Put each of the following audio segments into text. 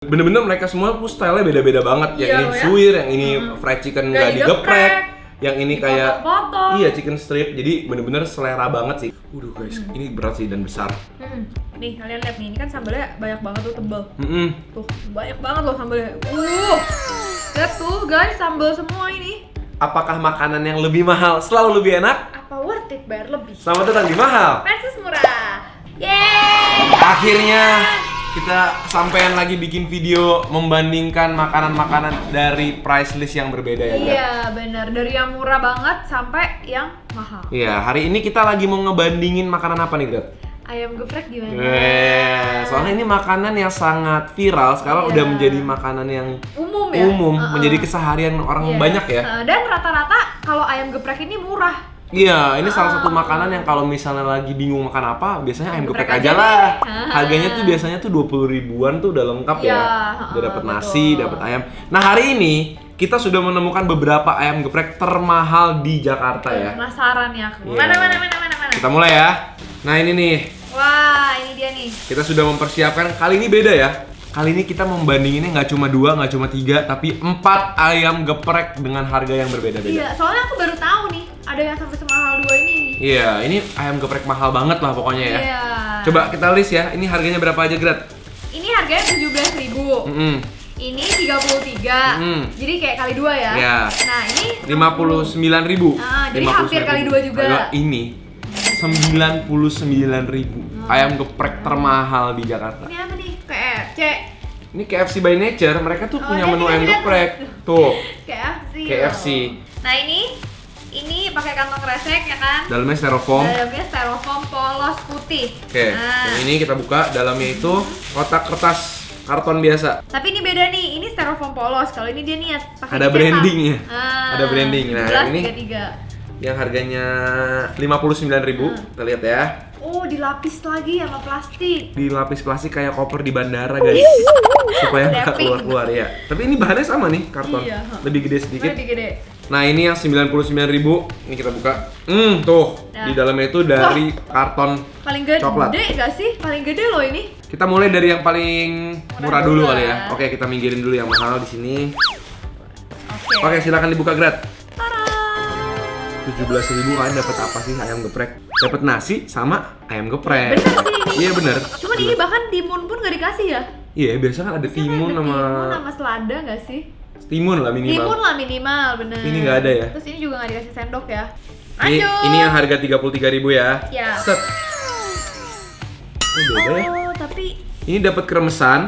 Bener-bener mereka semua tuh style-nya beda-beda banget. Yang ini ya? suwir, yang ini fried chicken nggak digeprek, yang ini kayak dipotong-potong. iya chicken strip. Jadi bener-bener selera banget sih. Guys, ini berat sih dan besar. Nih kalian lihat nih, ini kan sambalnya banyak banget tuh, tebal. Mm-mm. Tuh banyak banget loh sambalnya. Lihat tuh guys, sambal semua ini. Apakah makanan yang lebih mahal selalu lebih enak? Apa worth it bayar lebih? Selamat datang di Mahal Versus murah. Yeay! Akhirnya kita kesampaian lagi bikin video membandingkan makanan-makanan dari price list yang berbeda ya, Gat? Iya benar, dari yang murah banget sampai yang mahal. Iya, hari ini kita lagi mau ngebandingin makanan apa nih, Gat? Ayam geprek gimana? Soalnya ini makanan yang sangat viral, sekarang Iya. udah menjadi makanan yang Umum ya? menjadi keseharian orang Yes. banyak ya. Dan rata-rata kalau ayam geprek ini murah. Iya, ini salah satu makanan yang kalau misalnya lagi bingung makan apa, biasanya ayam geprek Geprek aja aja lah. deh. Harganya tuh biasanya tuh 20 ribuan tuh udah lengkap ya. Iya, Udah dapat betul. nasi, dapat ayam. Nah, hari ini kita sudah menemukan beberapa ayam geprek termahal di Jakarta ya. Penasaran ya aku. Iya. Mana? Kita mulai ya. Nah, ini nih. Wah, ini dia nih. Kita sudah mempersiapkan, kali ini beda ya. Kali ini kita membandinginnya nggak cuma 2, nggak cuma 3, tapi 4 ayam geprek dengan harga yang berbeda-beda. Iya, soalnya aku baru tahu nih, ada yang sampai semahal 2 ini. Iya, ini ayam geprek mahal banget lah pokoknya ya. Iya. Coba kita list ya, ini harganya berapa aja, Grat? Ini harganya 17.000. Ini 33. Jadi kayak kali 2 ya. Iya. Nah, ini 59.000. jadi hampir kali 2 juga. Ini 99.000. Ayam geprek termahal di Jakarta. Ini apa nih? KFC. Ini KFC by Nature, mereka tuh punya dia menu nih, ayam lihat. geprek. Tuh, KFC. KFC. Nah, ini pakai kantong kresek ya kan? Dalamnya styrofoam. Dalamnya styrofoam polos putih. Oke, Nah, yang ini kita buka, dalamnya itu kotak kertas karton biasa. tapi ini beda nih, ini styrofoam polos. Kalau ini dia niat pakai Ada dicetak. brandingnya. Ada branding. Nah, ini 17.33. yang harganya 59.000. Kita lihat ya. Oh, dilapis lagi sama plastik. Dilapis plastik kayak koper di bandara, guys. Supaya nggak Wrapping. keluar-keluar ya. Tapi ini bahannya sama nih, karton. Iya. Lebih gede sedikit. Lebih gede. Nah, ini yang 99.000. Ini kita buka. Tuh. Nah. Di dalamnya itu dari karton. Paling gede Coklat. gak sih? Paling gede loh ini. Kita mulai dari yang paling murah dulu dulu kali ya. lah. Oke, kita minggirin dulu yang mahal di sini. Oke. Oke, silakan dibuka, Grat. Tara. 17.000 kalian dapat apa sih ayam geprek? Dapat nasi sama ayam geprek. Bener sih ini. Iya bener. Cuman ini bahkan timun pun gak dikasih ya? Iya, biasa kan ada timun Timun sama sama selada gak sih? timun lah minimal. Timun lah minimal, bener. Ini nggak ada ya? Terus ini juga gak dikasih sendok ya? Ini, Lanjut. ini yang harga 33.000 ya. Ya. Set. Oh, beda ya. Oh, tapi Ini dapat kremesan.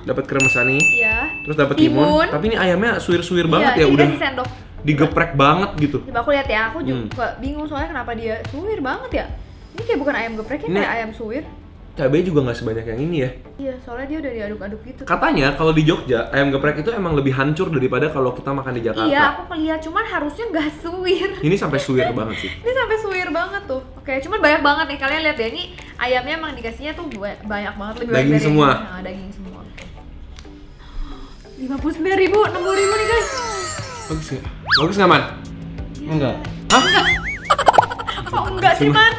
Dapat kremesan nih. Iya. Terus dapat timun. Tapi ini ayamnya suwir-suwir banget ya, ini udah dikasih sendok. digeprek banget gitu. Coba aku lihat ya, aku juga bingung soalnya kenapa dia suwir banget ya. Ini kayak bukan ayam geprek, ini Ini- kayak ayam suwir. Cabenya juga nggak sebanyak yang ini ya. Iya, soalnya dia udah diaduk-aduk gitu. Katanya kalau di Jogja ayam geprek itu emang lebih hancur daripada kalau kita makan di Jakarta. Iya, aku ngeliat, cuman harusnya nggak suwir. Ini sampai suwir banget sih. Ini sampai suwir banget tuh. Oke, cuman banyak banget nih, kalian lihat ya, ini ayamnya emang dikasihnya tuh banyak banget, lebih Daging banyak dari semua. ini. Nah, daging semua. 59.000, 60.000 nih guys. Bagus nggak? Bagus nggak, Man? Enggak. Hah? Oh enggak sih, Man?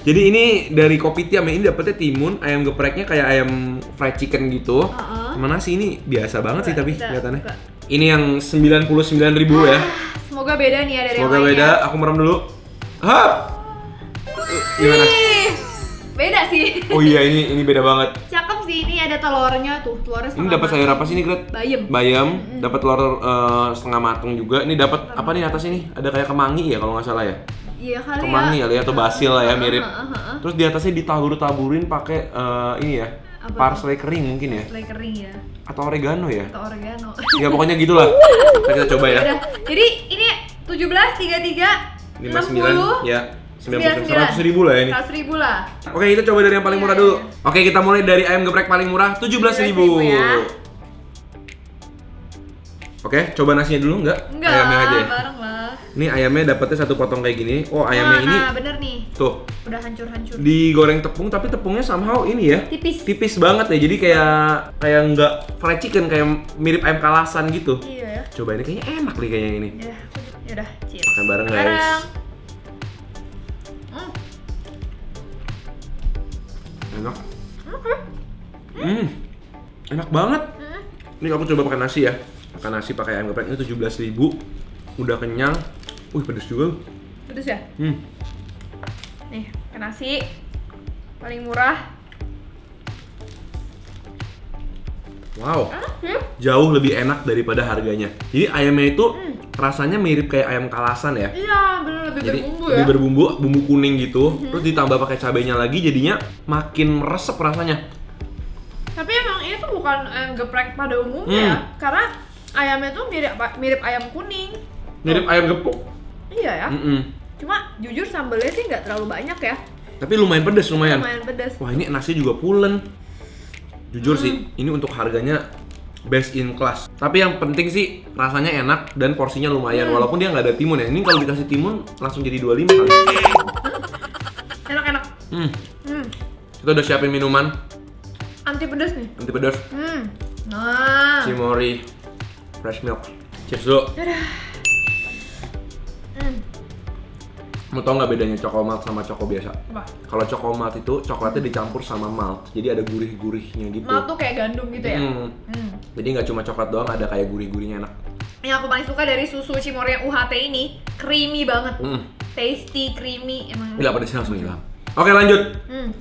Jadi ini dari Kopitiam ya, ini dapetnya timun, ayam gepreknya kayak ayam fried chicken gitu. Sama nasi ini biasa banget sih tapi Kita kelihatannya. buka. Ini yang 99.000 ya. Semoga beda nih ya dari Semoga yang beda. lainnya. Aku merem dulu. Hah? Gimana? Ih, beda sih. Oh iya, ini beda banget. Cakep sih, ini ada telurnya tuh, telurnya Ini setengah dapat sayur apa sih ini, Gret? Bayam. Bayam, dapat telur setengah matang juga. Ini dapat apa nih atas ini? Ada kayak kemangi ya kalau nggak salah ya. Iya kali Kemangi ya. kali ya, atau basil lah ya, mirip. Heeh. Terus di atasnya ditabur-taburin pakai ini ya, Apa parsley kering mungkin ya, Selai kering ya, atau oregano ya. atau oregano. Ya pokoknya gitulah. Kita coba ya. Udah. Jadi ini 17, 33, 59 ya. 99. 100.000 lah ya ini. 100.000 lah. Oke, kita coba dari yang paling murah dulu. Oke, kita mulai dari ayam geprek paling murah 17.000. ya. Oke, coba nasinya dulu enggak? Enggak, Ayamnya aja ya. bareng lah. Ini ayamnya dapetnya satu potong kayak gini. Oh, ayamnya ini Nah, bener nih. tuh Udah hancur-hancur. digoreng tepung, tapi tepungnya somehow ini ya. Tipis. Tipis banget ya. Jadi kayak nggak fried chicken, kayak mirip ayam kalasan gitu. Iya ya. Coba ini kayaknya enak nih kayaknya ini. Yaudah, cheers. Makan bareng, guys. Enak. Enak banget. Ini aku coba pakai nasi ya. Makan nasi pakai ayam geprek ini 17.000. Udah kenyang. Wih, pedes juga. Pedes ya? Nih, ke nasi. Paling murah. Wow. Jauh lebih enak daripada harganya. Jadi ayamnya itu rasanya mirip kayak ayam kalasan ya. Iya, bener lebih Jadi berbumbu lebih ya. berbumbu, bumbu kuning gitu. Terus ditambah pakai cabenya lagi jadinya makin meresep rasanya. Tapi emang ini tuh bukan ayam geprek pada umumnya ya. Karena ayamnya tuh mirip ayam kuning. Mirip ayam gepuk. Iya ya. Cuma jujur sambelnya sih nggak terlalu banyak ya. Tapi lumayan pedes, lumayan. Lumayan pedas. Wah, ini nasi juga pulen. Jujur sih, ini untuk harganya best in class. Tapi yang penting sih rasanya enak dan porsinya lumayan. Walaupun dia nggak ada timun ya. Ini kalau dikasih timun langsung jadi 25 kali. Enak-enak. Kita udah siapin minuman Anti pedas nih. anti pedas. Nah. Cimory fresh milk. Cheers dulu. Mau tau nggak bedanya Choco Malt sama Choco biasa? Apa? Kalau Choco Malt itu coklatnya dicampur sama malt, jadi ada gurih-gurihnya gitu. Malt tuh kayak gandum gitu ya. Jadi nggak cuma coklat doang, ada kayak gurih-gurihnya enak. Yang aku paling suka dari susu Cimory yang UHT ini, creamy banget. Tasty, creamy, emang. Gila, pedesnya langsung hilang. Oke, lanjut.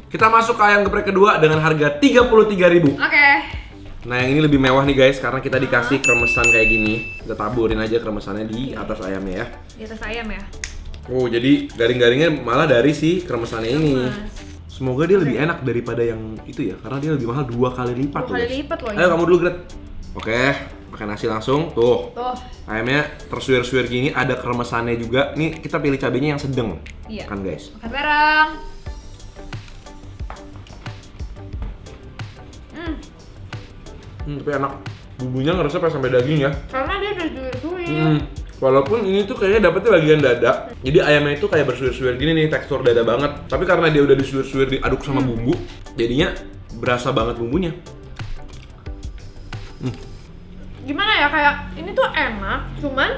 Kita masuk ke ayam geprek kedua dengan harga 33.000. Oke. Nah, yang ini lebih mewah nih guys, karena kita dikasih kremesan kayak gini. Kita taburin aja kremesannya di atas ayamnya ya. Di atas ayam ya. Oh, jadi garing-garingnya malah dari si kremesannya ini. Kremes. Semoga dia lebih enak daripada yang itu ya, karena dia lebih mahal 2 kali lipat. 2 kali guys. lipat loh Ayo ini. kamu dulu, Gret. Oke, makan nasi langsung. Tuh. Tuh. Ayamnya tersuir-suir gini, ada kremesannya juga. Nih kita pilih cabenya yang sedang. Iya. Kan guys. Makan bareng. Tapi enak. Bumbunya ngeresep ya sampai daging ya. Karena dia udah suir-suir. Walaupun ini tuh kayaknya dapetnya bagian dada. Jadi ayamnya itu kayak bersuir-suir gini nih, tekstur dada banget. Tapi karena dia udah disuir-suir diaduk sama bumbu, jadinya berasa banget bumbunya. Gimana ya, kayak ini tuh enak, cuman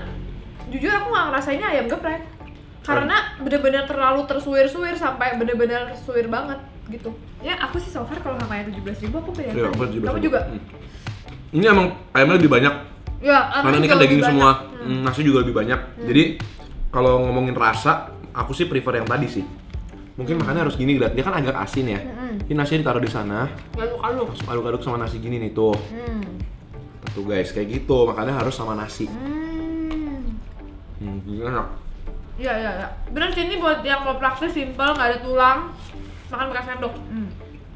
jujur aku nggak ngerasainnya ayam geprek. Karena bener-bener terlalu tersuir-suir sampai bener-bener suir banget gitu. Ya aku sih so far kalau sama yang 17.000 aku pilih Iya, yang aku tadi. 17.000. Kamu juga? Ini emang ayamnya lebih banyak. Ya, Karena ini kan daging semua, nasi juga lebih banyak. Jadi kalau ngomongin rasa, aku sih prefer yang tadi sih. Mungkin makannya harus gini, dia kan agak asin ya. Ini nasi ditaruh di sana, Aduk-aduk. langsung aduk-aduk sama nasi gini nih tuh. Tuh guys, kayak gitu. Makannya harus sama nasi. Gini enak. Iya, iya, iya. Bener sih, ini buat yang mau praktis, simple, nggak ada tulang, makan bekas sendok.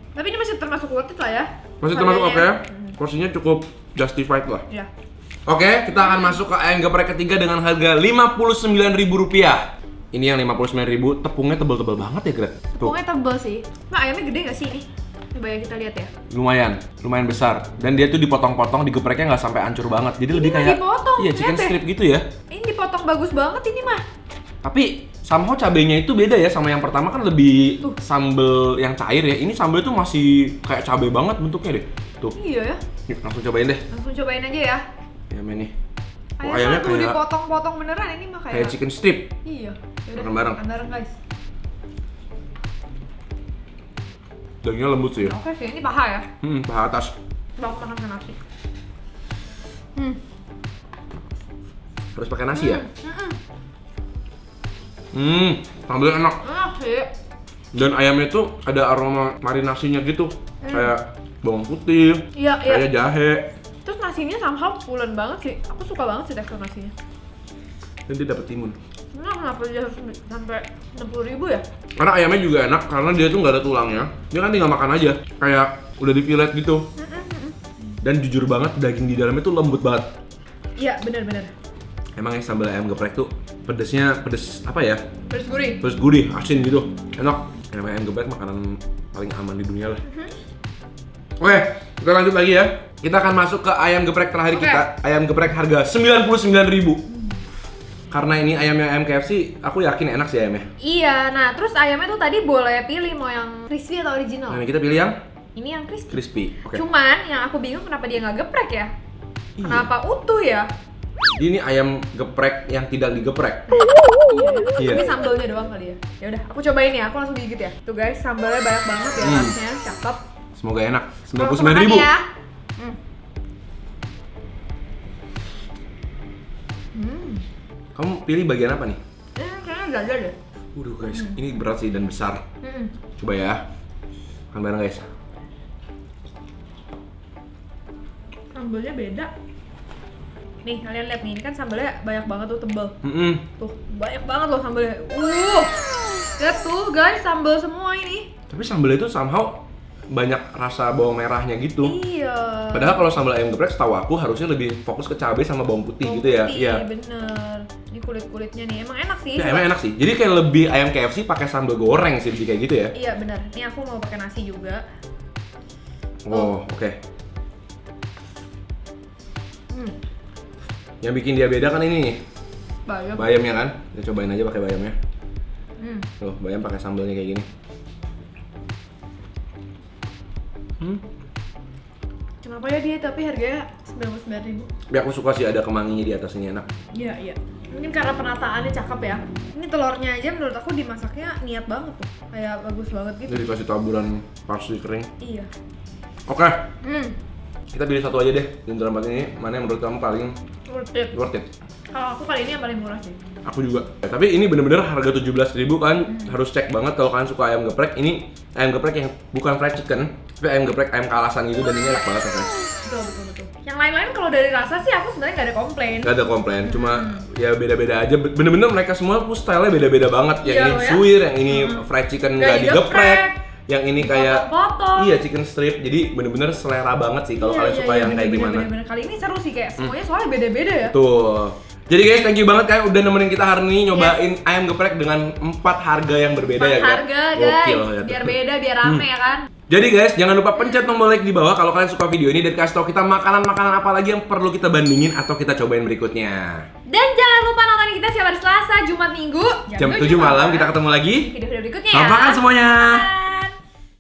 Tapi ini masih termasuk worth it lah ya. Masih termasuk oke. Harganya. Porsinya cukup justified lah. Iya. Oke, kita akan masuk ke ayam geprek ketiga dengan harga Rp59.000. Ini yang 59.000, tepungnya tebel-tebel banget ya, Gret? Tuh, Pokoknya tebel sih. Nah, ayamnya gede nggak sih ini? Coba ya kita lihat ya. lumayan besar. Dan dia tuh dipotong-potong, digepreknya nggak sampai hancur banget. Jadi lebih nggak kayak dipotong, iya, chicken lihat deh. strip gitu ya. Ini dipotong bagus banget ini mah. Tapi somehow cabenya itu beda ya sama yang pertama, kan lebih sambel yang cair ya. Ini sambel tuh masih kayak cabai banget bentuknya deh. Tuh. Iya ya. Yuk, langsung cobain deh. Langsung cobain aja ya. Ayamnya nih. Ayamnya tuh dipotong-potong beneran, ini mah kayak chicken strip. Iya. Yaudah, Makan bareng. Makan bareng guys. Dagingnya lembut sih ya. Oke sih, ini paha ya. Paha atas. Coba aku makan ke nasi. Harus pakai nasi ya? Sambelnya enak. Enak sih. Dan ayamnya tuh ada aroma marinasinya gitu. Kayak bawang putih, Iya, iya. kayak jahe. Terus nasinya somehow pulen banget sih. Aku suka banget sih tekstur nasinya. Dan dia dapet timun. Nah, kenapa dia harus sampai 60.000 ya? Karena ayamnya juga enak karena dia tuh nggak ada tulangnya. Dia kan tinggal makan aja, kayak udah di fillet gitu. Dan jujur banget daging di dalamnya tuh lembut banget. Iya, benar-benar. Emang ya sambal ayam geprek tuh pedesnya pedes apa ya? Pedes gurih. Pedes gurih, asin gitu, enak. Ayam geprek makanan paling aman di dunia lah. Oke, kita lanjut lagi ya. Kita akan masuk ke ayam geprek terakhir kita. Ayam geprek harga 99.000. Karena ini ayam KFC, aku yakin enak sih ayamnya. Iya, nah terus ayamnya tuh tadi boleh pilih mau yang crispy atau original. Nah, ini kita pilih yang Ini yang crispy. crispy. Oke. Cuman yang aku bingung kenapa dia nggak geprek ya? Kenapa utuh ya? Ini ayam geprek yang tidak digeprek. Iya. Ini sambalnya doang kali ya. Ya udah, aku cobain ya. Aku langsung gigit ya. Tuh guys, sambalnya banyak banget ya rasanya, cakep. Semoga enak. Kalau aku makan 99.000. ya. Kamu pilih bagian apa nih? Kayaknya dada deh. Waduh guys, ini berat sih dan besar. Mm-mm. Coba ya. Makan bareng guys. Sambalnya beda. Nih kalian lihat nih, ini kan sambalnya banyak banget tuh, tebel. Tuh banyak banget loh sambalnya. Lihat tuh guys, sambal semua ini. Tapi sambal itu somehow banyak rasa bawang merahnya gitu. Iya. Padahal kalau sambal ayam geprek setahu aku harusnya lebih fokus ke cabai sama bawang putih Bawang gitu ya. putih, Iya. bener. Ini kulit-kulitnya nih, emang enak sih. Ya, emang enak sih. Jadi kayak lebih ayam KFC pakai sambal goreng sih, lebih kayak gitu ya. Iya bener. Ini aku mau pakai nasi juga. Oh, oke. Hmm. Yang bikin dia beda kan ini nih. Bayam. Bayamnya kan. Kita cobain aja pakai bayamnya. Hmm. Loh, bayam pakai sambalnya kayak gini. Kenapa ya dia tapi harganya 99.000? Tapi aku suka sih ada kemanginya di atas, ini enak. Iya, iya. Mungkin karena penataannya cakep ya. Ini telurnya aja menurut aku dimasaknya niat banget tuh. Kayak bagus banget gitu. Jadi dikasih taburan parsley kering. Iya. Oke, Hmm. kita pilih satu aja deh. Di antara empat ini, mana yang menurut kamu paling Worth it. worth it? Kalau aku kali ini yang paling murah sih. Aku juga. Tapi ini bener-bener harga 17.000 kan. Harus cek banget kalau kalian suka ayam geprek. Ini ayam geprek yang bukan fried chicken, tapi ayam geprek ayam kalasan gitu, dan ini enak banget rasanya. Betul, betul, betul. Yang lain-lain kalau dari rasa sih aku sebenarnya nggak ada komplain. Gak ada komplain, cuma ya beda-beda aja. Bener-bener mereka semua tuh style-nya beda-beda banget. Yang Iya ini loh ya. suwir, yang ini fried chicken nggak digeprek, yang ini kayak Potong-potong. iya chicken strip. Jadi bener-bener selera banget sih kalau kalian suka yang kayak gimana. Bener-bener. Kali ini seru sih kayak semuanya soalnya beda-beda ya. Tuh. Jadi guys, thank you banget kayak udah nemenin kita hari ini nyobain ayam geprek dengan 4 harga yang berbeda ya, guys. Harga guys, Gokil, ya, biar tuh. beda, biar rame ya kan. Jadi guys, jangan lupa pencet tombol like di bawah kalau kalian suka video ini dan kasih tau kita makanan-makanan apa lagi yang perlu kita bandingin atau kita cobain berikutnya. Dan jangan lupa nonton kita setiap hari Selasa, Jumat, Minggu Jam 7 malam kita ketemu lagi. Video-video berikutnya Selamat ya. makan semuanya. Bye.